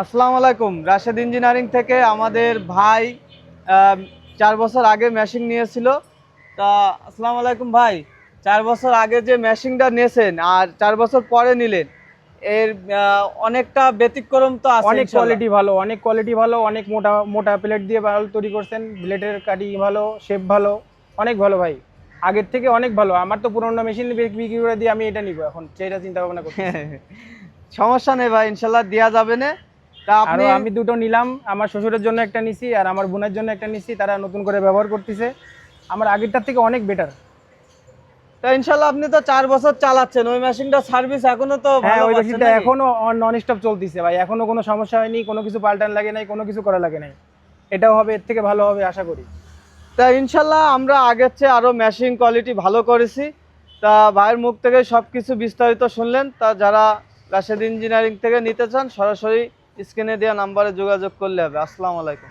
আসসালামু আলাইকুম। রাশেদ ইঞ্জিনিয়ারিং থেকে আমাদের ভাই 4 বছর আগে মেশিন নিয়েছিল। তা আসসালামু আলাইকুম ভাই, 4 বছর আগে যে মেশিনটা নিয়েছেন আর 4 বছর পরে নিলেন, এর অনেকটা ব্যতিক্রম তো আছে অনেক ইনশাল্লাহ। কোয়ালিটি ভালো, অনেক কোয়ালিটি ভালো, অনেক মোটা মোটা প্লেট দিয়ে ভালো তৈরি করছেন। ব্লেডের কাটিং ভালো, শেপ ভালো, অনেক ভালো ভাই। আগের থেকে অনেক ভালো। আমার তো পুরোনো মেশিন বিক্রি করে দিয়ে আমি এটা নিব এখন, সেটা চিন্তা ভাবনা করতেছি। সমস্যা নেই ভাই, ইনশাল্লাহ দেওয়া যাবে না। তা আরও আপনি আমি দুটো নিলাম, আমার শ্বশুরের জন্য একটা নিছি আর আমার বোনের জন্য একটা নিছি। তারা নতুন করে ব্যবহার করতেছে, আমার আগেরটার থেকে অনেক বেটার। তা ইনশাল্লাহ আপনি তো 4 বছর চালাচ্ছেন, ওই মেশিনটা সার্ভিস এখনো তো হ্যাঁ, ভালো ওই পাচ্ছেন মেশিনটা নাকি? এখনো নন স্টপ চলতেছে ভাই, এখনো কোনো সমস্যা হয়নি, কোনো কিছু পাল্টান লাগে নাই, কোনো কিছু করা লাগে নাই। এটাও হবে, এর থেকে ভালো হবে আশা করি। তা ইনশাল্লাহ আমরা আগের চেয়ে আরো মেশিন কোয়ালিটি ভালো করেছি। তা ভাইয়ের মুখ থেকে সবকিছু বিস্তারিত শুনলেন। তা যারা রাশেদ ইঞ্জিনিয়ারিং থেকে নিতে চান সরাসরি স্ক্রিনে দেওয়া নাম্বারে যোগাযোগ করলে হবে। আসসালামু আলাইকুম।